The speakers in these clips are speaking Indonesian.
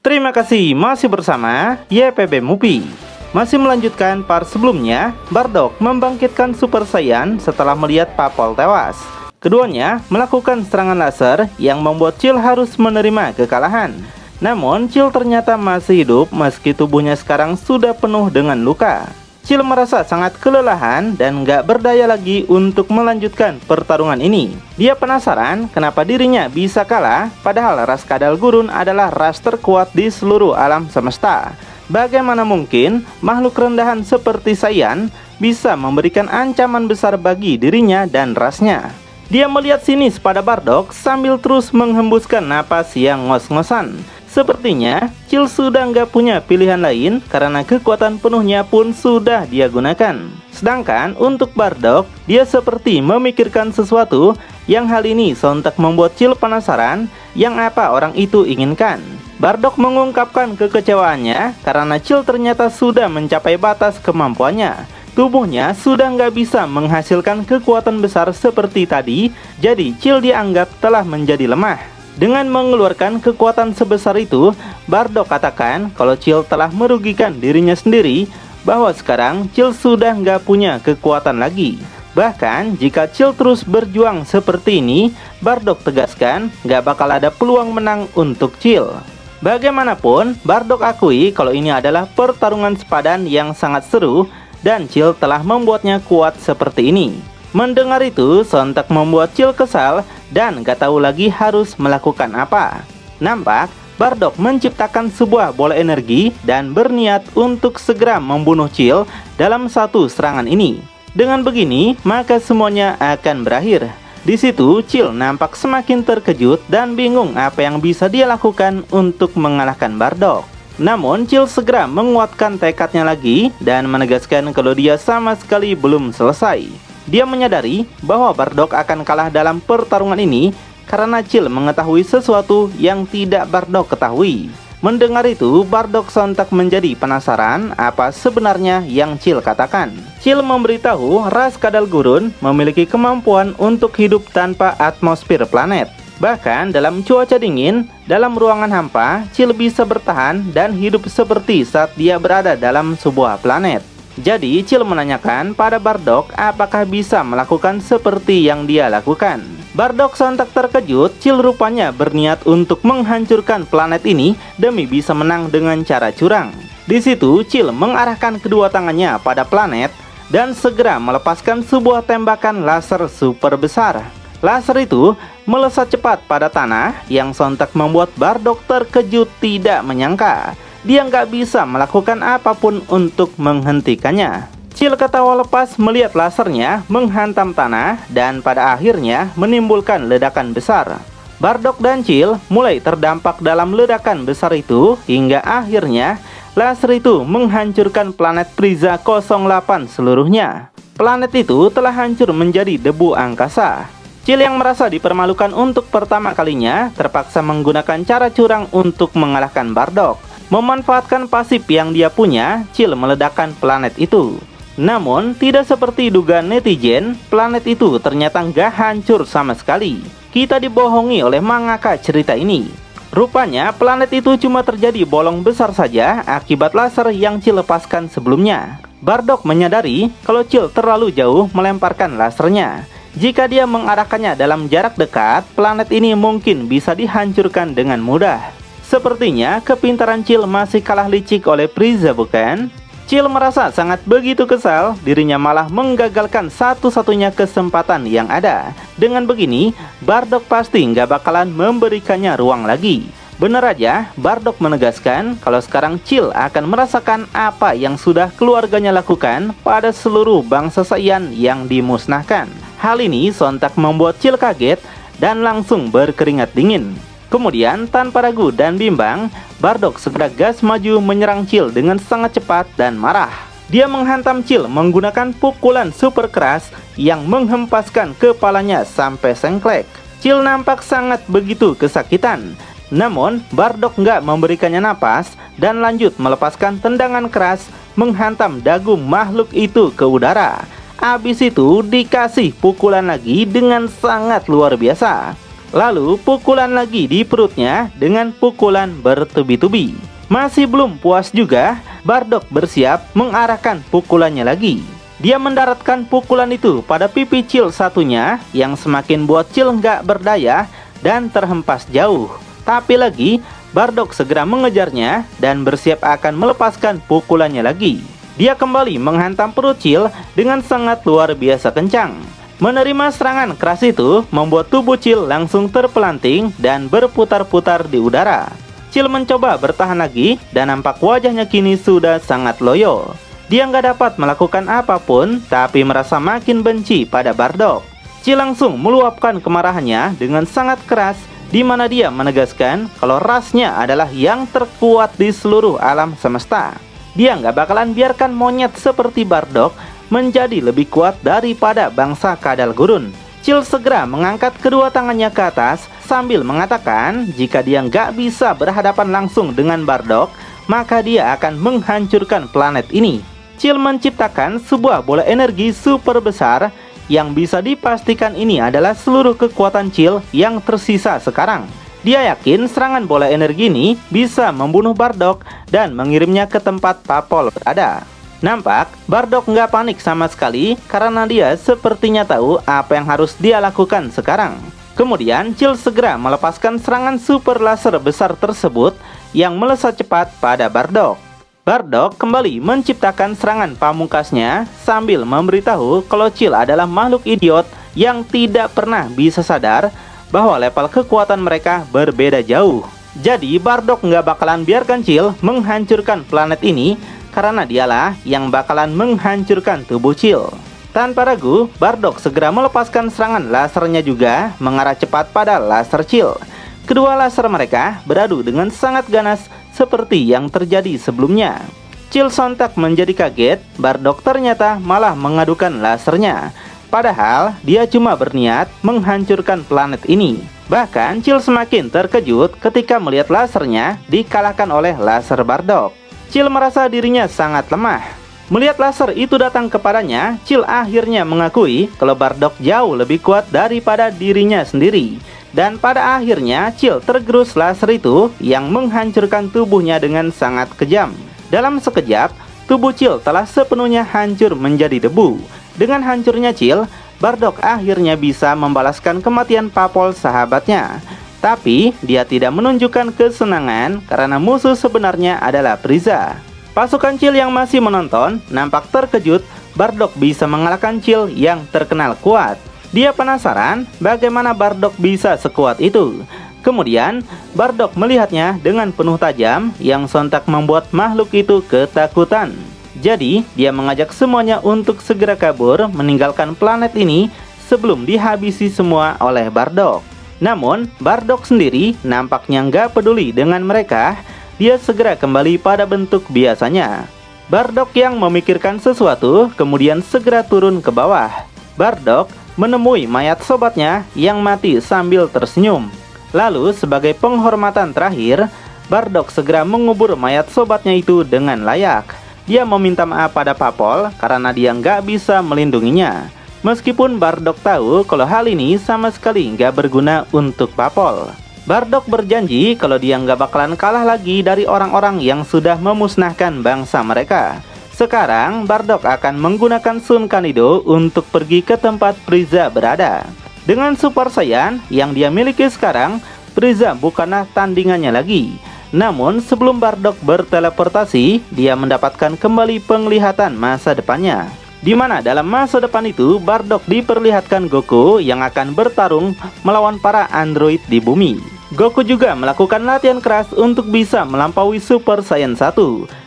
Terima kasih masih bersama YPB Movie. Masih melanjutkan part sebelumnya, Bardock membangkitkan Super Saiyan setelah melihat Papol tewas. Keduanya melakukan serangan laser yang membuat Chill harus menerima kekalahan. Namun Chill ternyata masih hidup meski tubuhnya sekarang sudah penuh dengan luka. Chill merasa sangat kelelahan dan gak berdaya lagi untuk melanjutkan pertarungan ini. Dia penasaran kenapa dirinya bisa kalah, padahal ras Kadal Gurun adalah ras terkuat di seluruh alam semesta. Bagaimana mungkin makhluk rendahan seperti Saiyan bisa memberikan ancaman besar bagi dirinya dan rasnya? Dia melihat sinis pada Bardock sambil terus menghembuskan napas yang ngos-ngosan. Sepertinya Chill sudah nggak punya pilihan lain karena kekuatan penuhnya pun sudah dia gunakan. Sedangkan untuk Bardock, dia seperti memikirkan sesuatu yang hal ini sontak membuat Chill penasaran yang apa orang itu inginkan. Bardock mengungkapkan kekecewaannya karena Chill ternyata sudah mencapai batas kemampuannya. Tubuhnya sudah nggak bisa menghasilkan kekuatan besar seperti tadi, jadi Chill dianggap telah menjadi lemah. Dengan mengeluarkan kekuatan sebesar itu, Bardock katakan kalau Chill telah merugikan dirinya sendiri, bahwa sekarang Chill sudah nggak punya kekuatan lagi. Bahkan jika Chill terus berjuang seperti ini, Bardock tegaskan nggak bakal ada peluang menang untuk Chill. Bagaimanapun, Bardock akui kalau ini adalah pertarungan sepadan yang sangat seru dan Chill telah membuatnya kuat seperti ini. Mendengar itu, sontak membuat Chill kesal dan gak tahu lagi harus melakukan apa. Nampak, Bardock menciptakan sebuah bola energi dan berniat untuk segera membunuh Chill dalam satu serangan ini. Dengan begini, maka semuanya akan berakhir. Di situ, Chill nampak semakin terkejut dan bingung apa yang bisa dia lakukan untuk mengalahkan Bardock. Namun, Chill segera menguatkan tekadnya lagi dan menegaskan kalau dia sama sekali belum selesai. Dia menyadari bahwa Bardock akan kalah dalam pertarungan ini karena Chill mengetahui sesuatu yang tidak Bardock ketahui. Mendengar itu, Bardock sontak menjadi penasaran apa sebenarnya yang Chill katakan. Chill memberitahu ras Kadal Gurun memiliki kemampuan untuk hidup tanpa atmosfer planet. Bahkan dalam cuaca dingin, dalam ruangan hampa, Chill bisa bertahan dan hidup seperti saat dia berada dalam sebuah planet. Jadi Chill menanyakan pada Bardock apakah bisa melakukan seperti yang dia lakukan. Bardock sontak terkejut. Chill rupanya berniat untuk menghancurkan planet ini demi bisa menang dengan cara curang. Di situ Chill mengarahkan kedua tangannya pada planet dan segera melepaskan sebuah tembakan laser super besar. Laser itu melesat cepat pada tanah yang sontak membuat Bardock terkejut tidak menyangka dia nggak bisa melakukan apapun untuk menghentikannya. Chill ketawa lepas melihat lasernya menghantam tanah dan pada akhirnya menimbulkan ledakan besar. Bardock dan Chill mulai terdampak dalam ledakan besar itu hingga akhirnya laser itu menghancurkan planet Frieza 08 seluruhnya. Planet itu telah hancur menjadi debu angkasa. Chill yang merasa dipermalukan untuk pertama kalinya terpaksa menggunakan cara curang untuk mengalahkan Bardock. Memanfaatkan pasif yang dia punya, Chill meledakkan planet itu. Namun, tidak seperti dugaan netizen, planet itu ternyata nggak hancur sama sekali. Kita dibohongi oleh mangaka cerita ini. Rupanya, planet itu cuma terjadi bolong besar saja akibat laser yang Chill lepaskan sebelumnya. Bardock menyadari kalau Chill terlalu jauh melemparkan lasernya. Jika dia mengarahkannya dalam jarak dekat, planet ini mungkin bisa dihancurkan dengan mudah. Sepertinya kepintaran Chill masih kalah licik oleh Frieza, bukan? Chill merasa sangat begitu kesal, dirinya malah menggagalkan satu-satunya kesempatan yang ada. Dengan begini, Bardock pasti nggak bakalan memberikannya ruang lagi. Bener aja, Bardock menegaskan kalau sekarang Chill akan merasakan apa yang sudah keluarganya lakukan pada seluruh bangsa Saiyan yang dimusnahkan. Hal ini sontak membuat Chill kaget dan langsung berkeringat dingin. Kemudian tanpa ragu dan bimbang, Bardock segera gas maju menyerang Chill dengan sangat cepat dan marah. Dia menghantam Chill menggunakan pukulan super keras yang menghempaskan kepalanya sampai sengklek. Chill nampak sangat begitu kesakitan. Namun Bardock nggak memberikannya napas dan lanjut melepaskan tendangan keras menghantam dagu makhluk itu ke udara. Abis itu dikasih pukulan lagi dengan sangat luar biasa. Lalu pukulan lagi di perutnya dengan pukulan bertubi-tubi. Masih belum puas juga, Bardock bersiap mengarahkan pukulannya lagi. Dia mendaratkan pukulan itu pada pipi Chill satunya yang semakin buat Chill nggak berdaya dan terhempas jauh. Tapi lagi, Bardock segera mengejarnya dan bersiap akan melepaskan pukulannya lagi. Dia kembali menghantam perut Chill dengan sangat luar biasa kencang. Menerima serangan keras itu membuat tubuh Chill langsung terpelanting dan berputar-putar di udara. Chill mencoba bertahan lagi dan nampak wajahnya kini sudah sangat loyo. Dia nggak dapat melakukan apapun tapi merasa makin benci pada Bardock. Chill langsung meluapkan kemarahannya dengan sangat keras, di mana dia menegaskan kalau rasnya adalah yang terkuat di seluruh alam semesta. Dia nggak bakalan biarkan monyet seperti Bardock menjadi lebih kuat daripada bangsa kadal gurun. Chill segera mengangkat kedua tangannya ke atas sambil mengatakan jika dia nggak bisa berhadapan langsung dengan Bardock, maka dia akan menghancurkan planet ini. Chill menciptakan sebuah bola energi super besar yang bisa dipastikan ini adalah seluruh kekuatan Chill yang tersisa sekarang. Dia yakin serangan bola energi ini bisa membunuh Bardock dan mengirimnya ke tempat Papol berada. Nampak Bardock nggak panik sama sekali karena dia sepertinya tahu apa yang harus dia lakukan sekarang. Kemudian Chill segera melepaskan serangan super laser besar tersebut yang melesat cepat pada Bardock. Bardock kembali menciptakan serangan pamungkasnya sambil memberitahu kalau Chill adalah makhluk idiot yang tidak pernah bisa sadar bahwa level kekuatan mereka berbeda jauh. Jadi Bardock nggak bakalan biarkan Chill menghancurkan planet ini karena dialah yang bakalan menghancurkan tubuh Chill. Tanpa ragu, Bardock segera melepaskan serangan lasernya juga mengarah cepat pada laser Chill. Kedua laser mereka beradu dengan sangat ganas seperti yang terjadi sebelumnya. Chill sontak menjadi kaget, Bardock ternyata malah mengadukan lasernya. Padahal dia cuma berniat menghancurkan planet ini. Bahkan Chill semakin terkejut ketika melihat lasernya dikalahkan oleh laser Bardock. Chill merasa dirinya sangat lemah. Melihat laser itu datang kepadanya, Chill akhirnya mengakui kalau Bardock jauh lebih kuat daripada dirinya sendiri. Dan pada akhirnya Chill tergerus laser itu yang menghancurkan tubuhnya dengan sangat kejam. Dalam sekejap, tubuh Chill telah sepenuhnya hancur menjadi debu. Dengan hancurnya Chill, Bardock akhirnya bisa membalaskan kematian Papol sahabatnya. Tapi dia tidak menunjukkan kesenangan karena musuh sebenarnya adalah Frieza. Pasukan Chill yang masih menonton nampak terkejut Bardock bisa mengalahkan Chill yang terkenal kuat. Dia penasaran bagaimana Bardock bisa sekuat itu. Kemudian Bardock melihatnya dengan penuh tajam yang sontak membuat makhluk itu ketakutan. Jadi dia mengajak semuanya untuk segera kabur meninggalkan planet ini sebelum dihabisi semua oleh Bardock. Namun Bardock sendiri nampaknya nggak peduli dengan mereka. Dia segera kembali pada bentuk biasanya. Bardock yang memikirkan sesuatu kemudian segera turun ke bawah. Bardock menemui mayat sobatnya yang mati sambil tersenyum. Lalu sebagai penghormatan terakhir, Bardock segera mengubur mayat sobatnya itu dengan layak. Dia meminta maaf pada Papol karena dia nggak bisa melindunginya. Meskipun Bardock tahu kalau hal ini sama sekali nggak berguna untuk Papol. Bardock berjanji kalau dia nggak bakalan kalah lagi dari orang-orang yang sudah memusnahkan bangsa mereka. Sekarang Bardock akan menggunakan Sun Kanido untuk pergi ke tempat Frieza berada. Dengan Super Saiyan yang dia miliki sekarang, Frieza bukanlah tandingannya lagi. Namun sebelum Bardock berteleportasi, dia mendapatkan kembali penglihatan masa depannya. Di mana dalam masa depan itu Bardock diperlihatkan Goku yang akan bertarung melawan para android di bumi. Goku juga melakukan latihan keras untuk bisa melampaui Super Saiyan 1.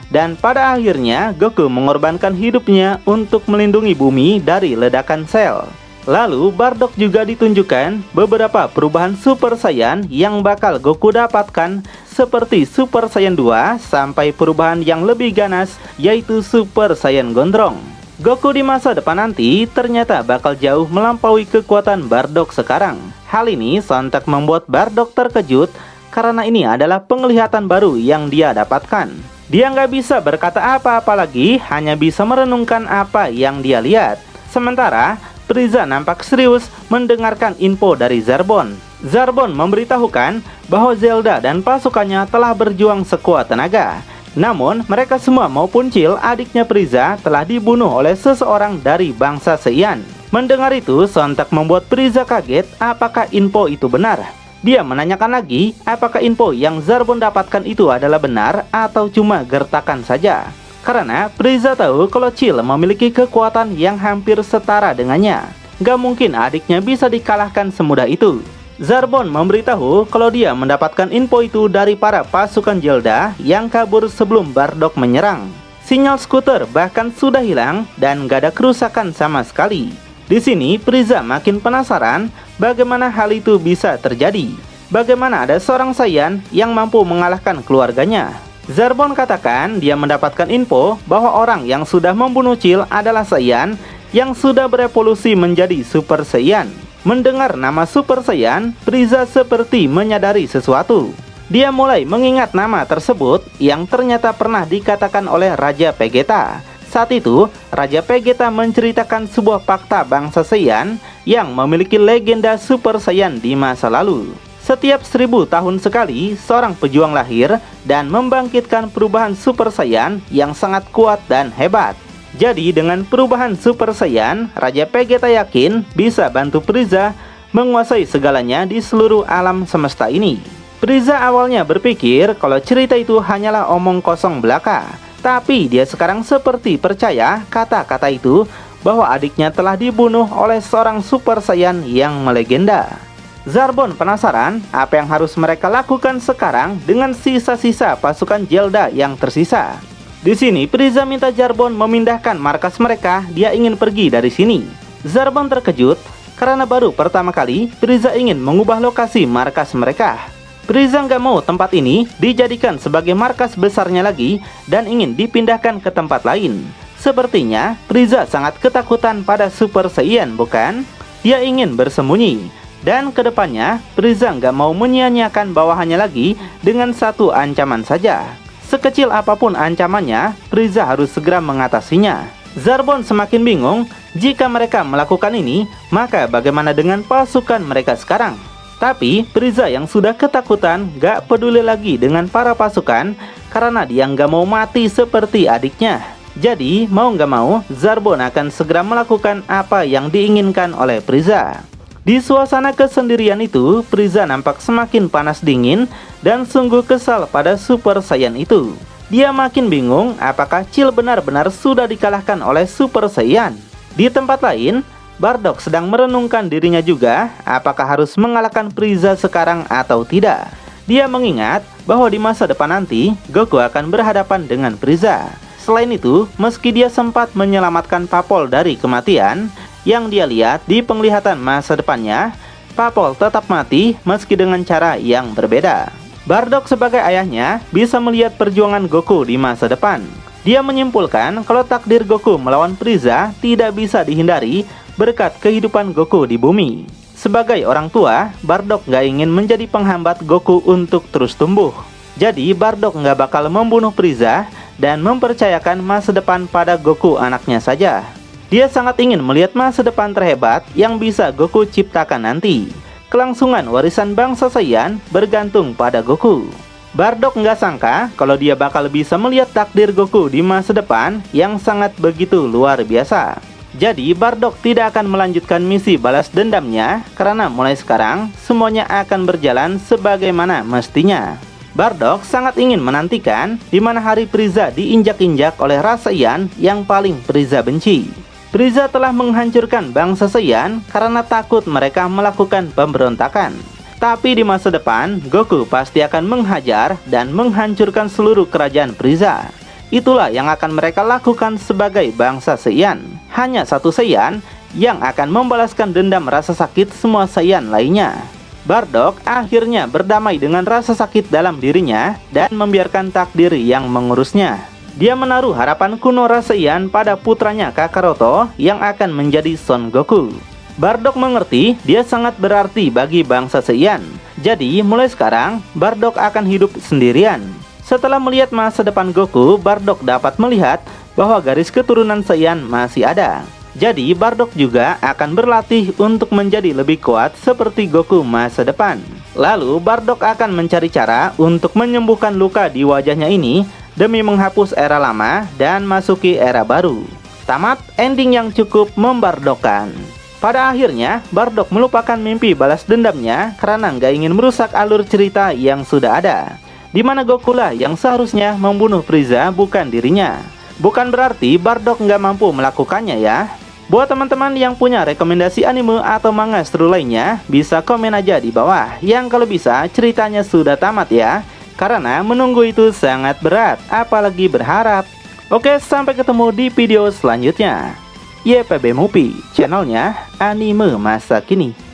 Dan pada akhirnya Goku mengorbankan hidupnya untuk melindungi bumi dari ledakan sel. Lalu Bardock juga ditunjukkan beberapa perubahan Super Saiyan yang bakal Goku dapatkan, seperti Super Saiyan 2 sampai perubahan yang lebih ganas yaitu Super Saiyan Gondrong. Goku di masa depan nanti ternyata bakal jauh melampaui kekuatan Bardock sekarang. Hal ini sontak membuat Bardock terkejut karena ini adalah penglihatan baru yang dia dapatkan. Dia nggak bisa berkata apa-apa lagi, hanya bisa merenungkan apa yang dia lihat. Sementara Frieza nampak serius mendengarkan info dari Zarbon. Zarbon memberitahukan bahwa Zelda dan pasukannya telah berjuang sekuat tenaga. Namun, mereka semua maupun Chill, adiknya Frieza, telah dibunuh oleh seseorang dari bangsa Saiyan. Mendengar itu, sontak membuat Frieza kaget apakah info itu benar. Dia menanyakan lagi apakah info yang Zarbon dapatkan itu adalah benar atau cuma gertakan saja. Karena Frieza tahu kalau Chill memiliki kekuatan yang hampir setara dengannya. Gak mungkin adiknya bisa dikalahkan semudah itu. Zarbon memberitahu kalau dia mendapatkan info itu dari para pasukan Zelda yang kabur sebelum Bardock menyerang. Sinyal skuter bahkan sudah hilang dan gak ada kerusakan sama sekali. Di sini Frieza makin penasaran bagaimana hal itu bisa terjadi. Bagaimana ada seorang Saiyan yang mampu mengalahkan keluarganya. Zarbon katakan dia mendapatkan info bahwa orang yang sudah membunuh Chill adalah Saiyan yang sudah berevolusi menjadi Super Saiyan. Mendengar nama Super Saiyan, Frieza seperti menyadari sesuatu. Dia mulai mengingat nama tersebut yang ternyata pernah dikatakan oleh Raja Vegeta. Saat itu, Raja Vegeta menceritakan sebuah fakta bangsa Saiyan yang memiliki legenda Super Saiyan di masa lalu. Setiap 1000 tahun sekali, seorang pejuang lahir dan membangkitkan perubahan Super Saiyan yang sangat kuat dan hebat. Jadi dengan perubahan Super Saiyan, Raja Vegeta yakin bisa bantu Frieza menguasai segalanya di seluruh alam semesta ini. Frieza awalnya berpikir kalau cerita itu hanyalah omong kosong belaka. Tapi dia sekarang seperti percaya kata-kata itu bahwa adiknya telah dibunuh oleh seorang Super Saiyan yang melegenda. Zarbon penasaran apa yang harus mereka lakukan sekarang dengan sisa-sisa pasukan Zelda yang tersisa. Di sini Frieza minta Zarbon memindahkan markas mereka, dia ingin pergi dari sini. Zarbon terkejut karena baru pertama kali Frieza ingin mengubah lokasi markas mereka. Frieza nggak mau tempat ini dijadikan sebagai markas besarnya lagi dan ingin dipindahkan ke tempat lain. Sepertinya Frieza sangat ketakutan pada Super Saiyan, bukan? Dia ingin bersembunyi. Dan kedepannya, Frieza nggak mau menyia-nyiakan bawahannya lagi dengan satu ancaman saja. Sekecil apapun ancamannya, Frieza harus segera mengatasinya. Zarbon semakin bingung, jika mereka melakukan ini, maka bagaimana dengan pasukan mereka sekarang? Tapi Frieza yang sudah ketakutan gak peduli lagi dengan para pasukan karena dia nggak mau mati seperti adiknya. Jadi mau nggak mau, Zarbon akan segera melakukan apa yang diinginkan oleh Frieza. Di suasana kesendirian itu, Frieza nampak semakin panas dingin dan sungguh kesal pada Super Saiyan itu. Dia makin bingung apakah Chill benar-benar sudah dikalahkan oleh Super Saiyan. Di tempat lain, Bardock sedang merenungkan dirinya juga apakah harus mengalahkan Frieza sekarang atau tidak. Dia mengingat bahwa di masa depan nanti, Goku akan berhadapan dengan Frieza. Selain itu, meski dia sempat menyelamatkan Papol dari kematian, yang dia lihat di penglihatan masa depannya, Papol tetap mati meski dengan cara yang berbeda. Bardock sebagai ayahnya bisa melihat perjuangan Goku di masa depan. Dia menyimpulkan kalau takdir Goku melawan Frieza tidak bisa dihindari berkat kehidupan Goku di bumi. Sebagai orang tua, Bardock gak ingin menjadi penghambat Goku untuk terus tumbuh. Jadi Bardock gak bakal membunuh Frieza dan mempercayakan masa depan pada Goku anaknya saja. Dia sangat ingin melihat masa depan terhebat yang bisa Goku ciptakan nanti. Kelangsungan warisan bangsa Saiyan bergantung pada Goku. Bardock nggak sangka kalau dia bakal bisa melihat takdir Goku di masa depan yang sangat begitu luar biasa. Jadi Bardock tidak akan melanjutkan misi balas dendamnya karena mulai sekarang semuanya akan berjalan sebagaimana mestinya. Bardock sangat ingin menantikan di mana hari Frieza diinjak-injak oleh ras Saiyan yang paling Frieza benci. Frieza telah menghancurkan bangsa Saiyan karena takut mereka melakukan pemberontakan. Tapi di masa depan, Goku pasti akan menghajar dan menghancurkan seluruh kerajaan Frieza. Itulah yang akan mereka lakukan sebagai bangsa Saiyan. Hanya satu Saiyan yang akan membalaskan dendam rasa sakit semua Saiyan lainnya. Bardock akhirnya berdamai dengan rasa sakit dalam dirinya dan membiarkan takdir yang mengurusnya. Dia menaruh harapan kuno ras Saiyan pada putranya Kakaroto yang akan menjadi Son Goku. Bardock mengerti dia sangat berarti bagi bangsa Saiyan. Jadi mulai sekarang Bardock akan hidup sendirian. Setelah melihat masa depan Goku, Bardock dapat melihat bahwa garis keturunan Saiyan masih ada. Jadi Bardock juga akan berlatih untuk menjadi lebih kuat seperti Goku masa depan. Lalu Bardock akan mencari cara untuk menyembuhkan luka di wajahnya ini demi menghapus era lama dan masuki era baru. Tamat ending yang cukup membardokkan. Pada akhirnya, Bardock melupakan mimpi balas dendamnya karena nggak ingin merusak alur cerita yang sudah ada, di mana Goku lah yang seharusnya membunuh Frieza, bukan dirinya. Bukan berarti Bardock nggak mampu melakukannya ya. Buat teman-teman yang punya rekomendasi anime atau manga seru lainnya, bisa komen aja di bawah. Yang kalau bisa ceritanya sudah tamat ya, karena menunggu itu sangat berat, apalagi berharap. Oke, sampai ketemu di video selanjutnya. YPB Movie, channelnya anime masa kini.